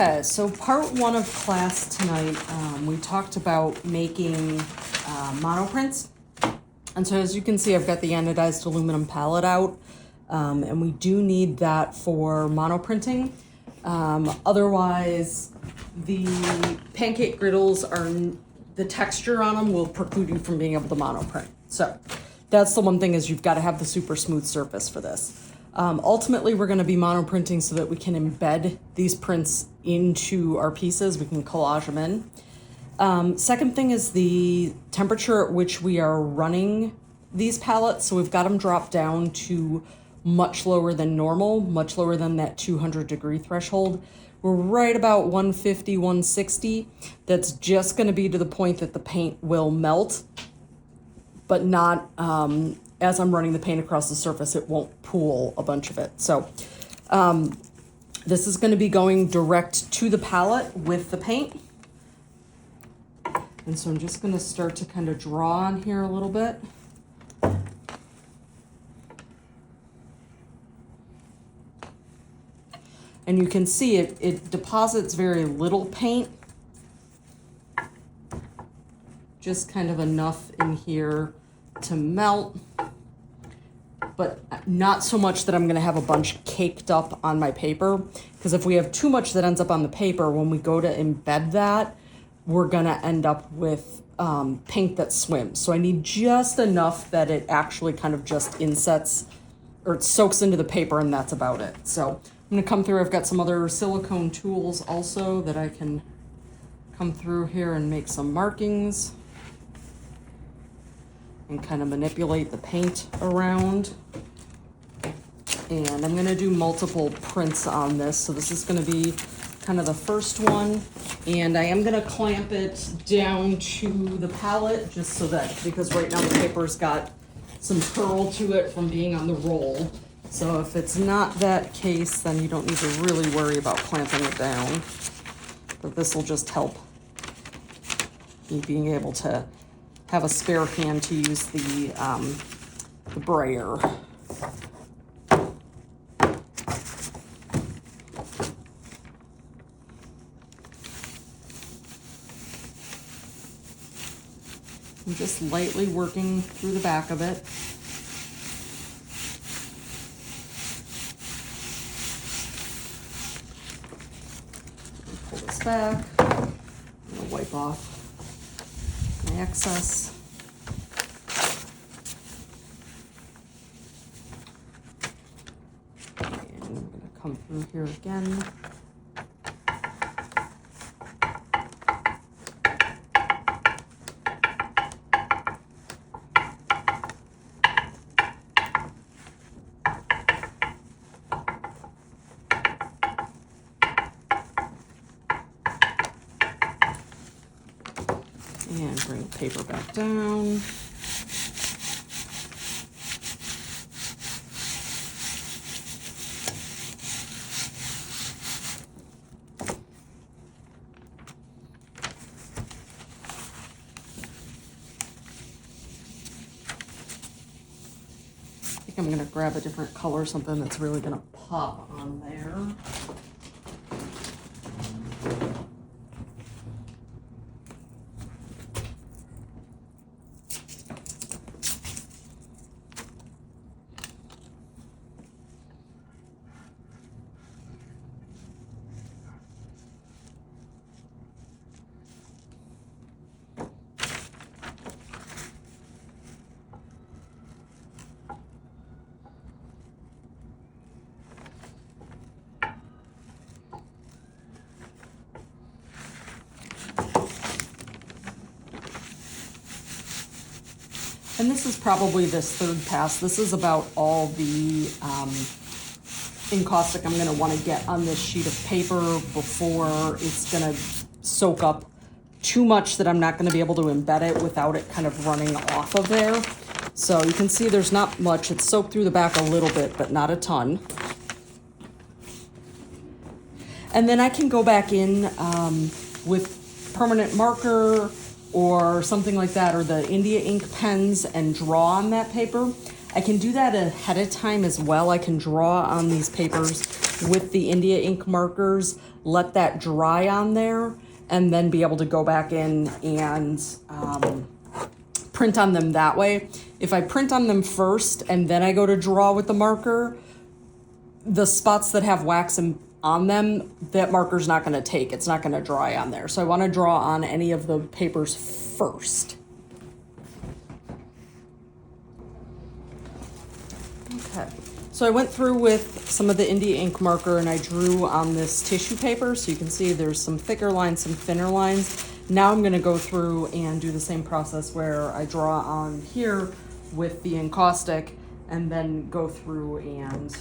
Okay, so part one of class tonight, we talked about making monoprints. And so as you can see, I've got the anodized aluminum palette out, and we do need that for monoprinting. Otherwise, the pancake griddles the texture on them will preclude you from being able to monoprint. So that's the one thing, is you've got to have the super smooth surface for this. Ultimately, we're going to be monoprinting so that we can embed these prints into our pieces. We can collage them in. Second thing is the temperature at which we are running these palettes. So we've got them dropped down to much lower than normal, much lower than that 200-degree threshold. We're right about 150, 160. That's just going to be to the point that the paint will melt, but not as I'm running the paint across the surface, it won't pool a bunch of it. So this is going to be going direct to the palette with the paint. And so I'm just going to start to kind of draw on here a little bit. And you can see it deposits very little paint. Just kind of enough in here to melt, but not so much that I'm going to have a bunch caked up on my paper, because if we have too much that ends up on the paper, when we go to embed that, we're going to end up with paint that swims. So I need just enough that it actually kind of just insets, or it soaks into the paper, and that's about it. So I'm going to come through. I've got some other silicone tools also that I can come through here and make some markings and kind of manipulate the paint around. And I'm gonna do multiple prints on this. So this is gonna be kind of the first one. And I am gonna clamp it down to the palette just so that, because right now the paper's got some curl to it from being on the roll. So if it's not that case, then you don't need to really worry about clamping it down. But this will just help me being able to have a spare hand to use the brayer. I'm just lightly working through the back of it. Pull this back. I'm gonna wipe off my excess. And I'm going to come through here again. And bring the paper back down. I think I'm going to grab a different color, something that's really going to pop on there. And this is probably this third pass. This is about all the encaustic I'm gonna wanna get on this sheet of paper before it's gonna soak up too much that I'm not gonna be able to embed it without it kind of running off of there. So you can see there's not much. It's soaked through the back a little bit, but not a ton. And then I can go back in with permanent marker or something like that, or the India ink pens, and draw on that paper. I can do that ahead of time as well. I can draw on these papers with the India ink markers, let that dry on there, and then be able to go back in and print on them that way. If I print on them first and then I go to draw with the marker, the spots that have wax on them, that marker's not going to take. It's not going to dry on there. So I want to draw on any of the papers first. Okay, so I went through with some of the India ink marker and I drew on this tissue paper. So you can see there's some thicker lines, some thinner lines. Now I'm going to go through and do the same process where I draw on here with the encaustic and then go through and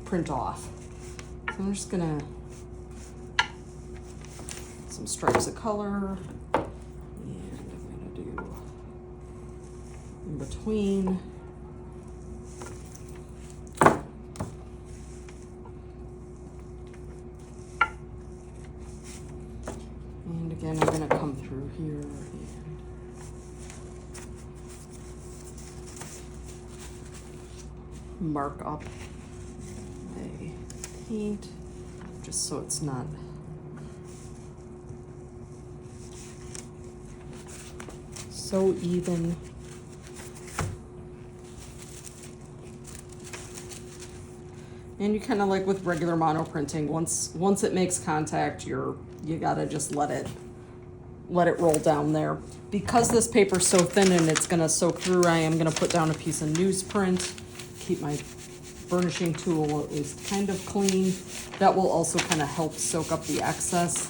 print off. So I'm just going to some stripes of color, and I'm going to do in between. And again, I'm going to come through here and mark up my paint just so it's not so even. And you kind of like with regular monoprinting, once it makes contact, you gotta just let it roll down there. Because this paper's so thin and it's gonna soak through, I am gonna put down a piece of newsprint. Keep my burnishing tool is kind of clean. That will also kind of help soak up the excess.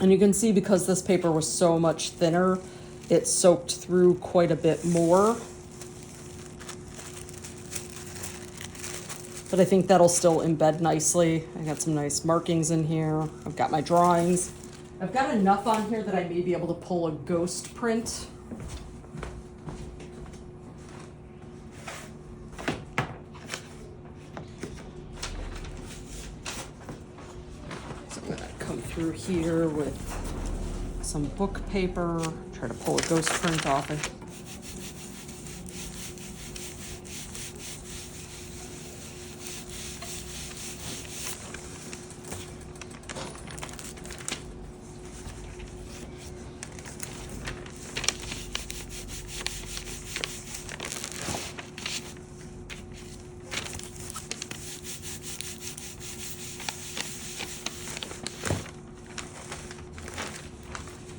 And you can see because this paper was so much thinner, it soaked through quite a bit more. But I think that'll still embed nicely. I got some nice markings in here. I've got my drawings. I've got enough on here that I may be able to pull a ghost print. So I'm gonna come through here with some book paper, try to pull a ghost print off it.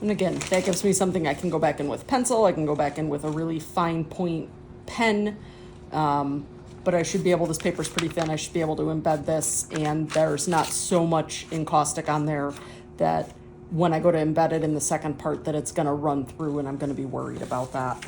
And again, that gives me something I can go back in with pencil. I can go back in with a really fine point pen. But I should be able, this paper's pretty thin, I should be able to embed this, and there's not so much encaustic on there that when I go to embed it in the second part that it's gonna run through and I'm gonna be worried about that.